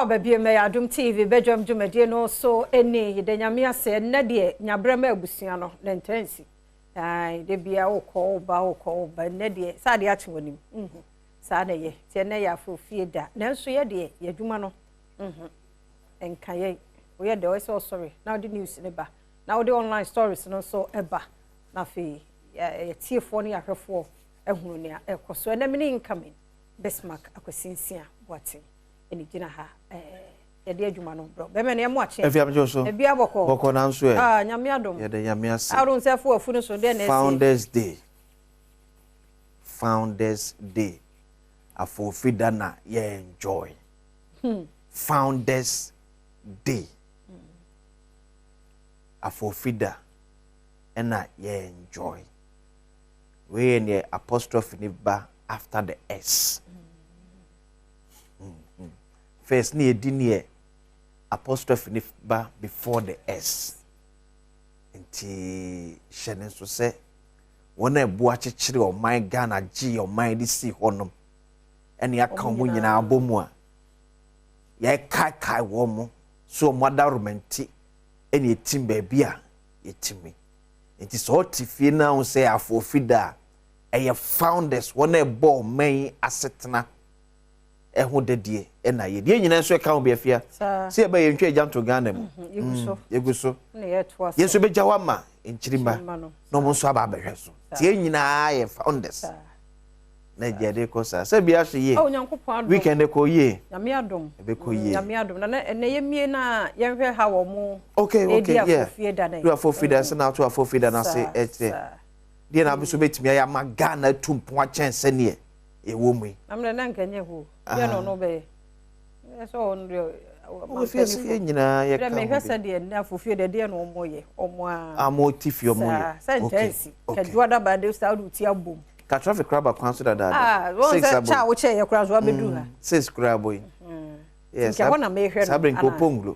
Baby me Adom TV Badwam dwumade no so eni de nyame ase na de nyabrama abusua no nentensi ai de bia wokọ ba na de sa de ache wonim sa na ye tie na ya afofie da nanso ye de yadwuma no enka ye wo ye de we so sorry now the news ne ba now the online stories no so eba na fe ye tiefo ne ahwefo ehunu ne ekoso na mini incoming Bismarck akosinsia wati eni gina ha yede adwuma no bro be me ne mo ache efi amjo so bia boko na nso nyame adom yede nyame ase arun sefo afu no so de na Founders Day afofida na ye enjoy Founders Day afofida na ye enjoy we ne apostrophe ni ba after the S. First ni edini apostrophe ni ba before the S. Nti shene so se wona ebu achechire o my Ghana G o my DC honom ene aka mo nyina abomu a ye kai wo mo so modarumenti ene etim ba bia yetimi nti so tifie na wo se afofida eye founders wona ebo man asetena eho dedie na ye de nyina nso ka wo be afia se ba ye ntwa agyanto Ghana mu yeguso na ye toa so yeso be jawa ma nchirima no mo nso aba behwe so tie nyina ye founders na jede ko sa se bia hye ye weekend ko ye nyame adom be ko ye nyame adom na ye mie na ye hwe ha wo mo okay yeah you are for feeder so now to are for feeder na say dia na biso betimi ya ma Ghana tumpo a chense ne e wo mu amre na nkanye ho dia no be so on o fi se nyina ye ka me hwesa de na fofie de dia no mo ye omo a motive mo ye sentence ka juada ba de sa do ti abom ka traffic crab kwan so dada won se cha wo che ye kura so abedu ha 6 crab boy yes ka wona me hwe no sabrin ko ponglo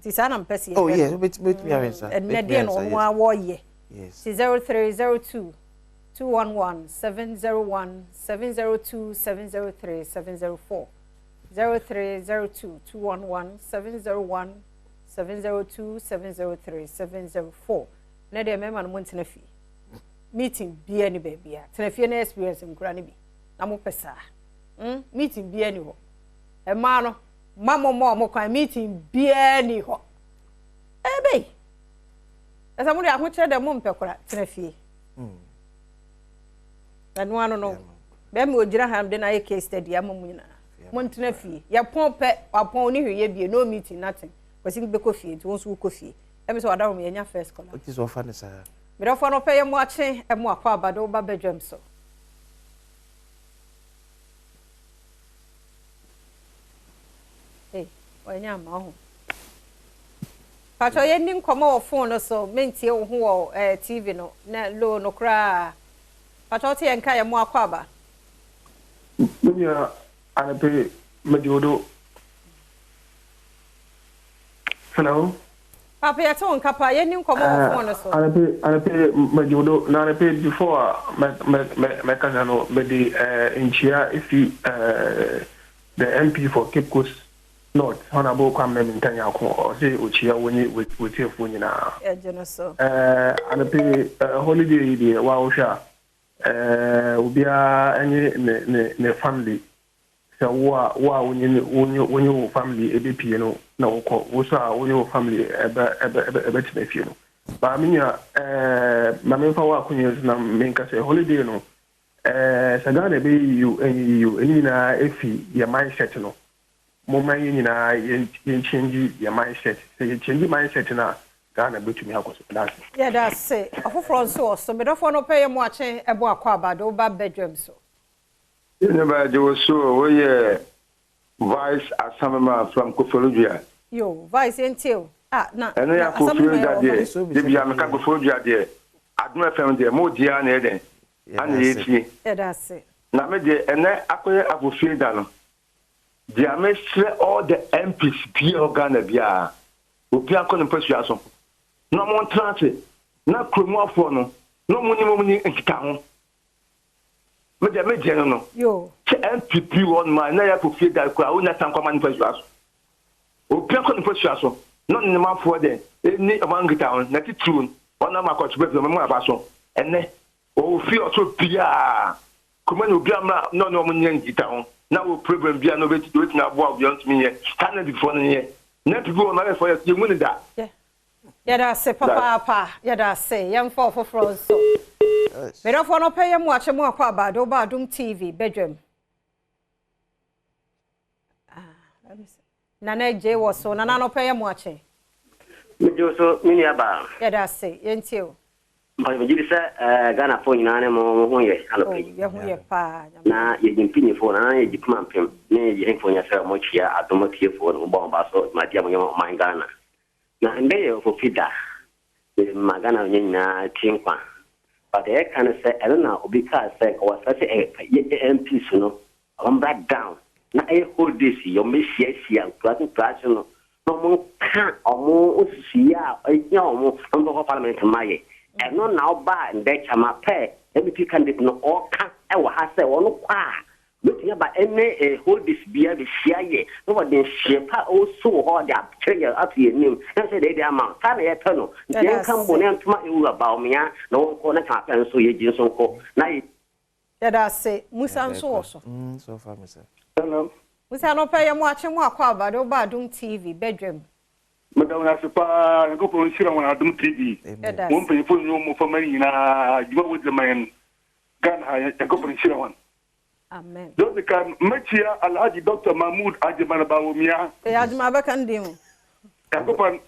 ti sa na mpese ye oh yes bet me awensa na dia no mo a wo ye yes 0302 211 701 702 703 704 0302 211 701 702 703 704 na de mema no montina fi meeting bia ni bia tena fi na experience nkura ni bi na mo pesa meeting bia ni ho e ma no mamo mo kwan meeting bia ni ho ebe esa mo de aho kire de mo mpekora tena fi anu anu no be me ogira ham de na ye case study amamu nyina montina fi ya pon pe apon oni hweye bia no meeting nothing kwasi be ko fi nti won so ko fi e me so wadawo me nya first call what is offer sa me do for no pe ye mo ache e mo akwa abado ba Badwam so wanya ma ho pato ye nim komo o phone no so mentie wo ho TV no na low no kra pato te enka ye mo akwa ba Munya anape mediodo. Hello. Papa ya to nka pa ye nim komo o phone no so anape mediodo na anape before me kana no me di inchia ifi the MP for Cape Coast North honorable Kwame Mintanya ko o se ochia woni wetefo nyina so anape holiday di wa o sha ubia any ne family so wa wonye family ebepie no na woko wo so a wonye family ebe tmefie no ba minya mamemfa wa kunye na menka say holiday no sagana be you any na efi your mindset no mo man nyina yen change your mindset say you change mindset na Ghana betumi akoso that's yeah that's it afoforo so me do for no pay mo ache ebo akwa abado ba Badwam so never do so we vice asamema from Kofolodua yo vice until na eno ya Kofolodua de bia me ka Kofolodua de Adom FM de mo dia na eden ana yeti yeah that's it na me de ene akoye afofida no dia me share all the MPs bi Ghana bia obi akọ no pasua so no mo trance na kromuafo no no muni nkita ho me de no yo MPP one man na ya ko fie da ko a una tan kwa man pasua so Obi akọ nipa suaso. No ne mafo de ni amangita on na titun. Ona makọ be me mu abaso. Ene o fi oso bia. Kuma no bia ma no no munye ngita on. Na wo problem bia no beti wetin abo obi on tumi ye. Stand before ne ye. Na people na for ye mu ni da. Yada se papa yada se yam for so. Me don't for no pay yam watch mu akwa Badwam TV Badwam. Let me see. Nana J was so nana no pay yam watching. Me jo so mini aba. Yada se yentio. Ba me jiri sa Ghana phone na mo ho ye alo pe. Ye ho ye pa. Na ye jimpini phone na ye jipuma pem. Ne ye phone ya sa mo chia Adom tie phone mo ba so ma dia mo man Ghana. Na nde ye for fida. Magana nyina tinkwa. But I can say I don't know because say was such a MP no. I'm back down. Na I hold this your mission no mo kan omo osia anya omo ndo parliament maye. E no now ba nde chama pe MP candidate no all kan e wa ha say wono kwa. Looking about any hold this beer the share no what the shape also hard up change up your name and say they amount time e turn then come bone antuma e wu about me no ko na ka pen so ye jin so ko na yada se Musa nso so so far me say hello Musa no pay yam watch mu akwa Badwam TV Badwam madam na sepa ko pon sira wana Adom TV mon pe fo nyo mo famani na jiwa with the man Ghana ko pon sira wana. Amen. Those can Machia Alhaji Dr. Mahmoud Ajiman Bawumia. Ajima bakandim. Yakopan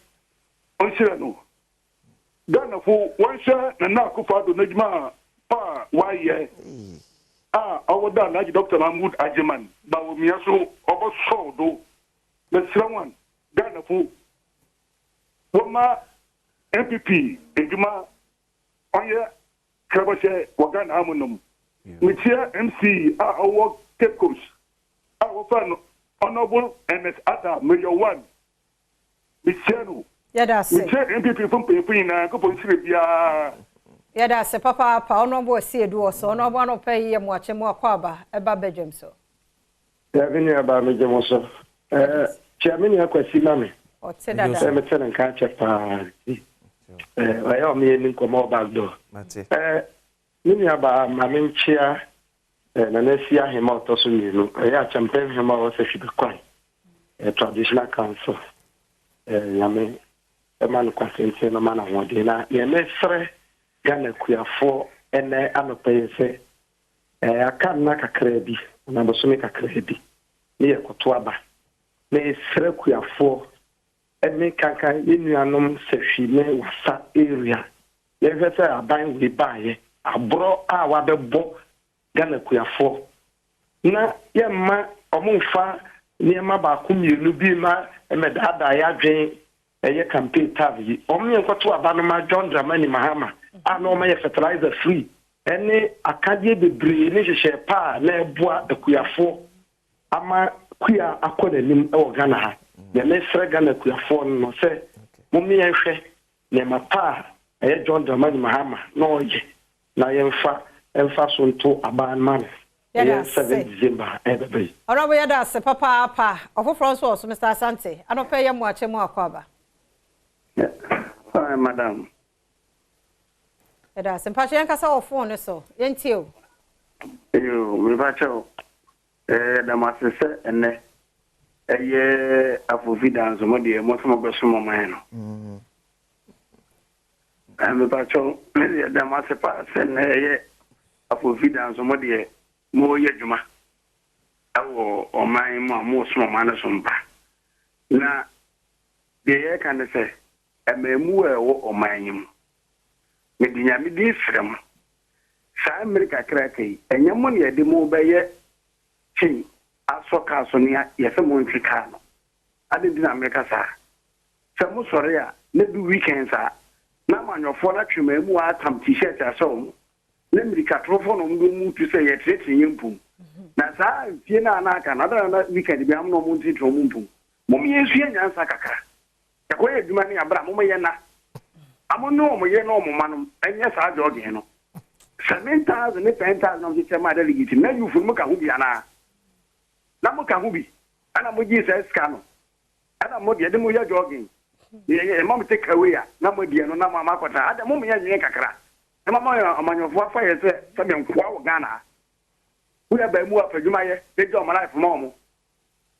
Onshirano. Ghana for one share and Nakufado Najma Pa why our Alhaji Dr. Mahmoud Ajiman Bawumia so over so do the someone Ghana for Wama MPP Ejuma Oya Kabashe Wagan Amunum. Michia MC our Cape Coast. Our fan Honorable MS Adom Major 1. Michia Yada se. Michia MPP from Pepina, go for Sibia. Yada se papa Honorable see do so no one pay yam watch mu akwa Badwam so. Yavini aba Major Moso. Chairman yakwasi mame. O te dada. Se metena nka chepa. Wa me ni komo back door. Mini aba mamenchia na nesia hema otoso mienu ya champion hema o se fibekwan traditional council yame eman kwasente no mana wode na ye mesre Ghana kuafo ene anopese aka na kakra bi na bosome kakra bi ne yekoto aba na esre kuafo ene kankan yenuanom sehwime wasa area ye vese aban we baaye abro a wabebo Ghana kuafo na yemma omumfa niema ba kumienu bi ma emedada ya dwen eye campaign tavi omye nkoto abanoma John Dramani Mahama ano ma ye fertilizer free ene akadie bebre ne hyehyɛ pa na eboa akuafo ama kuya akonanim e wo Ghana ha ye mesre Ghana kuafo no se mumye hwɛ ne mapa eye John Dramani Mahama no oye na yemfa so nto aban man Yeah, 7 December every. Honorable yada se papa ofofro so Mr. Asante anope yam watch mu akwa ba. Hi madam. Yada se mpache yankasa o phone so yenti o. Me ba chao. Da masese ene. Eye afofida nzo mo de mo so mo gbeso mo man no. Me ba chao. Da masepa se ne eye afofida nzo mo de mo ye djuma awo o man mo mo so man so mba na de ye kan se ememu e wo o man yim me dinya me di frem sa America krakai enyamo ne de mo be ye chin asoka so ne ye se mo ntika no ade di na America sa se mo sore ya ne du weekend sa na manyofo na twema mu atam t-shirt aso na America trofo no mdo mu tu se ye trete yempum na sa fie na aka na da weekend bi am no mu ti tro mu mpum mo mi yesu nyansa kakra ya ko ye duma ne abra mo ye na amono mo ye no mo manum enye sa joge no 7,000 ne 10,000 no se ma da ligiti na yufu mo ka hu bi ana na mo ka hu bi ana mo ji se ska no ana mo de mo ya jogging ye mom take away ya na mo de no na mama kwata ada mo ya nyen kakra e mama ya amanyofo afa ye se me nkwa wo Ghana wo ya ba mu afadwuma ye de jo ma life mo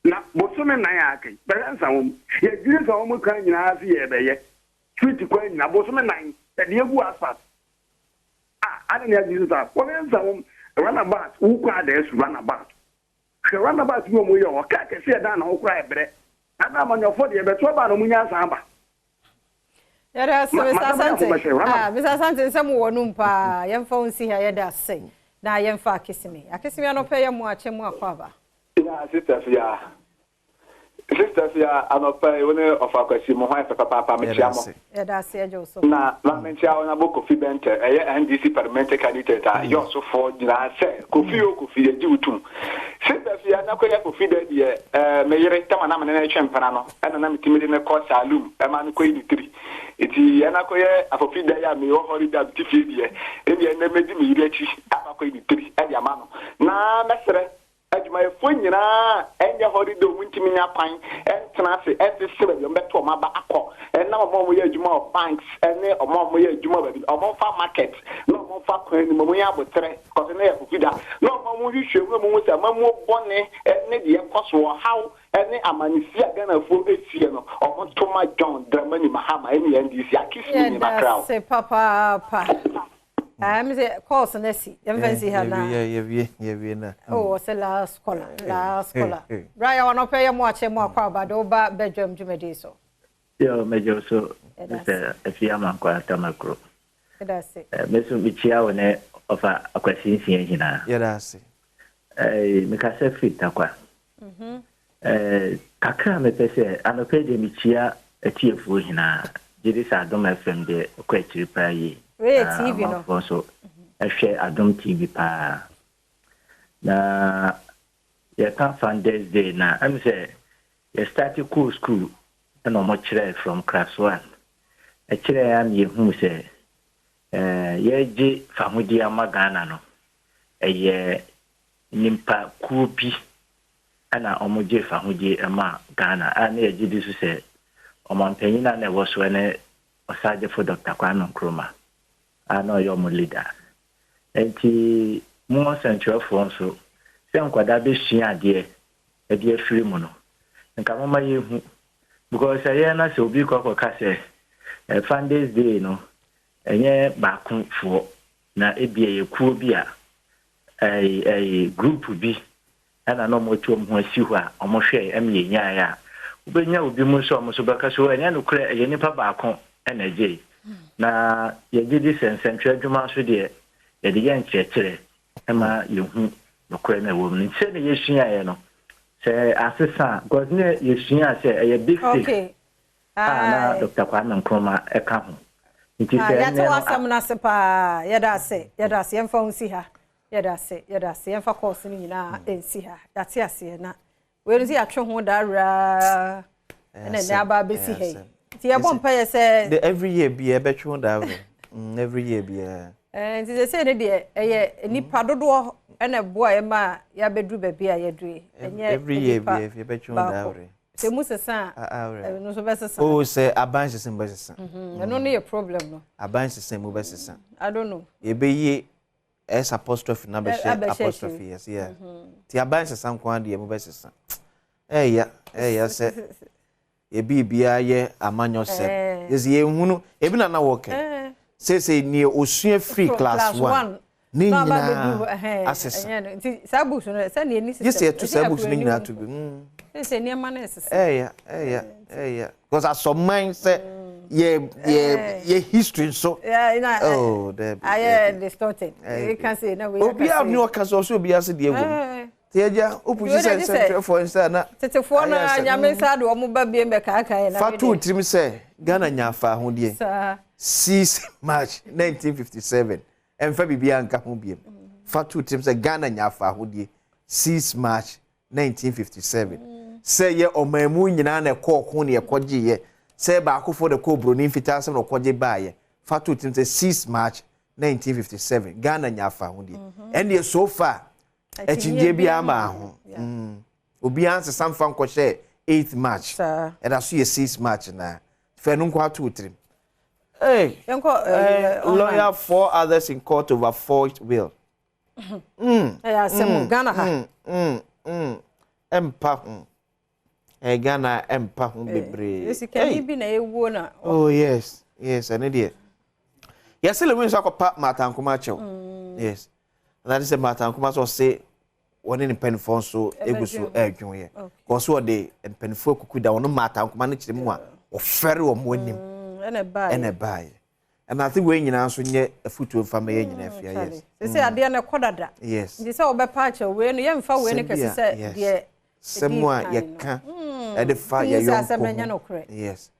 na bosume na ya akai balansa wo ye jiri so mo kan nyina asi ye be ye tweet kwa nyina bosume nan de egu asfalt ana ne jiri so wo balansa wo runabout wo kwa da esu runabout runabout wo mo ye o ka ke se da na wo kra ebre ana amanyofo de be to ba no munya samba yada se Mr. Asante Mr. Asante se mo wonu mpa yemfa unsi ha yada se na yemfa akisimi anope ye mo ache mo akwaba ya sisters ya anope woni ofa kwasi mo hwan papa mechiamo yada se ejo so na menchia na boko fi bente eye NDC parliamentary candidate yo so for na se kofi ye jiwutum sisters ya na koya kofi de ye meyere tama na mena twempana no na mitimi de ne ko salum ma no koyi ditiri iti yana koye afofi de ya me ho holiday tifi de e na medi me yire chi aba koyi ditiri e ya ma no na mesere adwuma efo nyina enye holiday omuntimi nya pan entena se sebe yo beto ma ba akọ na mo ye adwuma of banks ene mo ye adwuma ba bi mo fa market no mo fa kwan ni mo ya botere cause na efofida no mo hwehwe mo se ma mo bone ene de ekoso how ene amanisi Ghana fo etie no mo toma John Dramani Mahama ene NDC akisi ni background se papa I'm the course and see. Fancy her now. Yeah, na. Oh, it's a last scholar. Right, I want to pay a much more crowd, over bedroom to so. Yo, Major, so if you are man, quite a macro. That's it. Miss Michia, when of a question, here. Yeah, that's it. Make us a fit, Aqua. Kakra, me pese, and a pay the Michia a tear for him. Jidis Adom FM, the quite reply. TV no so share Adom TV pa na ya can Founders Day na am say you start school and no much from class 1 e kire am ye hu say ye ji famudi amagana no ye nimpa kubi ana omoje famudi ama Ghana ana ye ji disu say omanpanyin na wo so ne osaje for Dr. Kwame Nkrumah I know you're my leader. And more central for so. Some quite a bit dear, a dear free mono. And come on, my because I am so big of a casse. A Founders Day, no, and yeah, back for now it be a cool beer, a group would be, and I know more to more siwa, almost share, ya. But now would be more so, because when you create a nipa back on energy. Na ye gidi central dwuma so de ye de yan kyekere ema ye hu nokore na wo mu se ne ye sua ye no se asesa because ne ye sua se ye big thing okay na Dr. Kwame Nkrumah e ka ho nti se ya to asam na se pa ye da se yemfa unsi ha ye da se yemfa course ni nyina ensi ha date ase na we nzi atwe ho da ra na aba besi he the every year be a better one every year be and they say the nipa dodo and a boy ma ya bedru baby ya dre every year be a better one se musa sa no so besa sa oh say abanse sem besa no no problem no abanse sem mo besa I don't know e be ye s apostrophe na be apostrophe yes yeah ti abanse sam kwan de mo besa ya say e bibia ye amanyo sem yesi ye hunu e bi na woke say ni osua free class 1 ni nyina asesa nti sabus no say ni system yes to sabus ni nyina to be say ni ma na esesa because as some mind say ye history so oh I distorted you can say na we obi have no can so obi ase de ewo Teja, upuji se central for instance na. Tetefo na nyame sa de omo ba bie me kaka na. Fatu trim se Ghana nyafa ho de. 6 March 1957. Emfa bibia nka ho bie. Fatu trim se Ghana nyafa ho de 6 March 1957. Se ye omamu nyina na ekọ ne ekọje ye. Se ba akofo de ko broni fita se no koje baaye. Fatu trim se 6 March 1957 Ghana nyafa ho de. And so far echinje bia ma ho obi anse samfa nkwohye 8th March. And that's your 6th March now. Fenunko 2-3. Hey, lawyer 4 others in court over forged will. Ghana. Ghana empa bebre. Yes, can you be a winner? Oh yes, an idiot. Yes, the wins are part Martin Kumacho. Yes, and that is a Martin Kumacho say one in pen phone so it was so urgent. Because what they and pen folk could down no Martin Kumanich the more or ferry or winning and a buy. And I think when you answer a foot to a family in yes. They say I didn't quarter that. Yes. They say about patch when you young for when you said, someone you can't at the fire. Yes,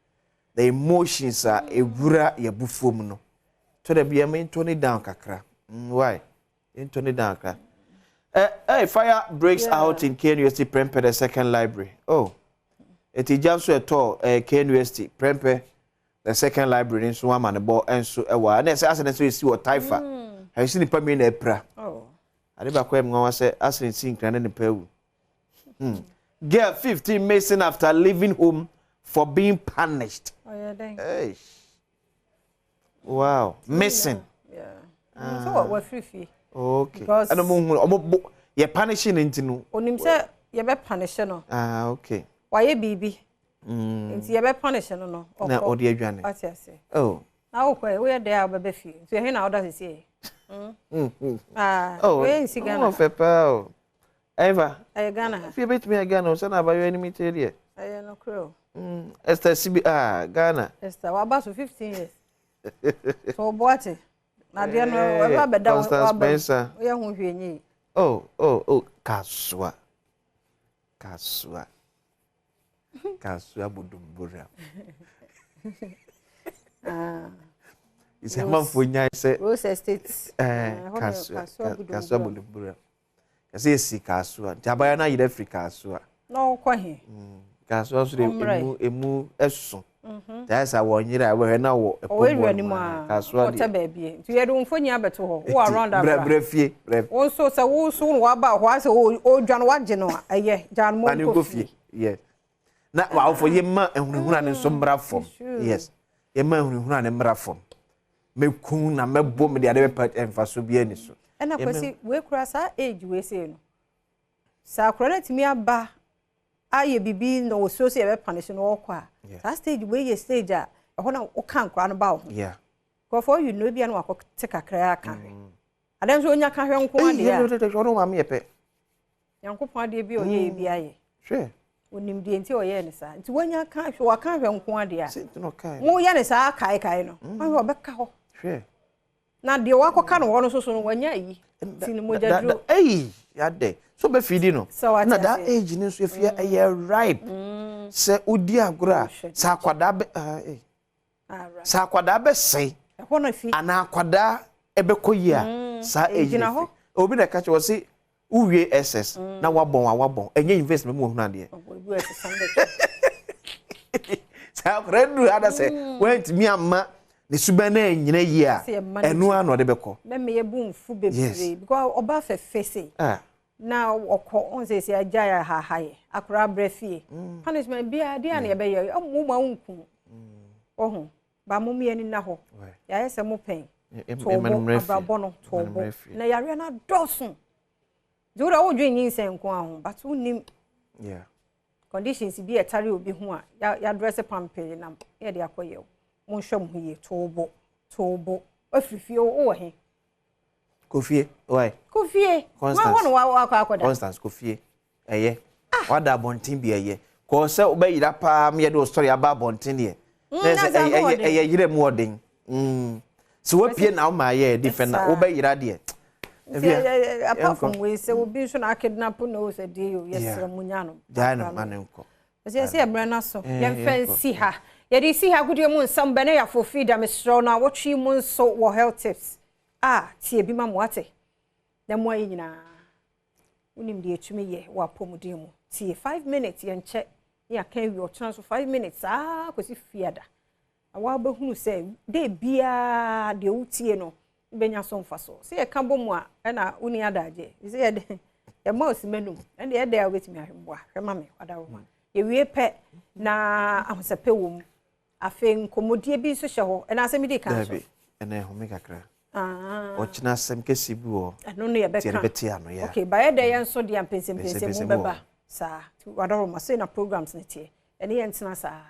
the emotions are a gura ya buffumuno. To the be a main 20 down kakra. Why? In 20 down kakra. Fire breaks out in KNUST Prempeh, the second library. Oh, it is just at all. KNUST Prempeh, the second library in Swam and the ball and so and as you see what Taifa. I seen the permit in April. Oh, I never quite know. I said, as in seeing Cran in Peru. Girl 15 missing after leaving home for being punished. Oh, yeah, hey. Wow, missing. Yeah. So what free? Okay. Because you're punishing into no. Onim say you be punishing no. Okay. Why you baby? Into you be punishing no. Na odi adwane. What you say? Oh. Now we are there be feel. So here now that is say. Oh, we in Ghana. Oh, Fepa. Eva. I Ghana. If you bet me Ghana, so na ba you enemy tell I no crow. Esther CB Ghana. Esther, what about 15 years? So what? Na dia no eba beda Spencer. We hu hwenyi. Oh, kaswa budumbura. It's a man for nya say Rose Estates. Kaswa budumbura. Kasi si kaswa. Jabaya na yire Africa kaswa. No kwa he. Kaswa so emu esu. That's a 1 year we na wo kaswa water baby. To ye do mfoni abeto ho. Wo around that. Brefie. Won so say wo so no aba ho ase o dwan wagye no aye jan mo kofi. Yes. Na wa for ye ma ehunhuna ne so mra fom. Yes. Ye ma ehunhuna ne mra fom. Me kun na me bom de ade be emfaso bi ani so. And akwasi we kura sa age we say no. Sa kura na timi aba aye bibi no so say be punish no kwa. That stage we ye stage a ho na o kan kura no ba ho. Yeah. Go for you no bia no akota kakra aka. Adam so onya ka hwe nko ade ya. No no ma me pe. Yankopon ade bi o ye bi aye. Sure. Onim de nti o ye ne sa. Nti wonya ka hwe wa ka hwe nko ade ya. Sinti no kai. Mo ye ne sa kai no. Ma hwe obeka ho. Sure. Na de wakoka no wono so no wanya yi. Tin moja dro. Ya de. So be feeding no. Na that age ni so if you are ripe. Se odi agora sa kwada be sa kwada be sei. Ho na fi. Ana kwada ebe koyi a sa age na ho. Obi na ka che wo se uwie SS na wabon enye investment mu hunu ade. Sa kredu ada se went mi amma ne suba na nyina yi a enu ano de beko me ye bu mfu bebre because oba fefese na okọ on se ajaya hahaye akura brefie punishment bia dia na ye be ye mu ma unku ohun ba mu mi ani na ho ya yese mu pen to ababo no to bo na yare na dosun jura wo dwen yin sen ko ahun but unim conditions bi etare obi hu a ya dress pampe na ye de akoye mon shom huye tobo afifie o he kofie why kofie wa akoda Constance kofie wada bontin bi eye ko se obayira pa me de story aba bontin de yire mu odin so we pie na ma ye defend na obayira de apart from we say obi so na kidnap no say dey o yesra munya no jana manenko say brana so ye fancy ha yedi si ha gudie mu nsam bene ya for freedom stro na wotwi mu nso wo health tips tie bi ma mo ate na mo ayi nyina unim de etumi ye wa pomudin mu tie 5 minutes ye nche ya kan wi o tran so 5 minutes kosi fiada awa ba hunu se de bia de utie no benya so mfaso se ye kan bomu a na uni adaje se ye de e ma osimenum ende ye de a wetimi ahemboa hwema me wada wo Yewie pe na ahosepe wom. Afe nkomodie bi so hye ho. Na asem di kan so. Ene ho me kakra. Ochina sem kesi bi wo. No no ye be kan. Okay, by the yen so dia mpensem mu beba. Sa wadoro ma say na programs ne tie. Ene ye ntina sa.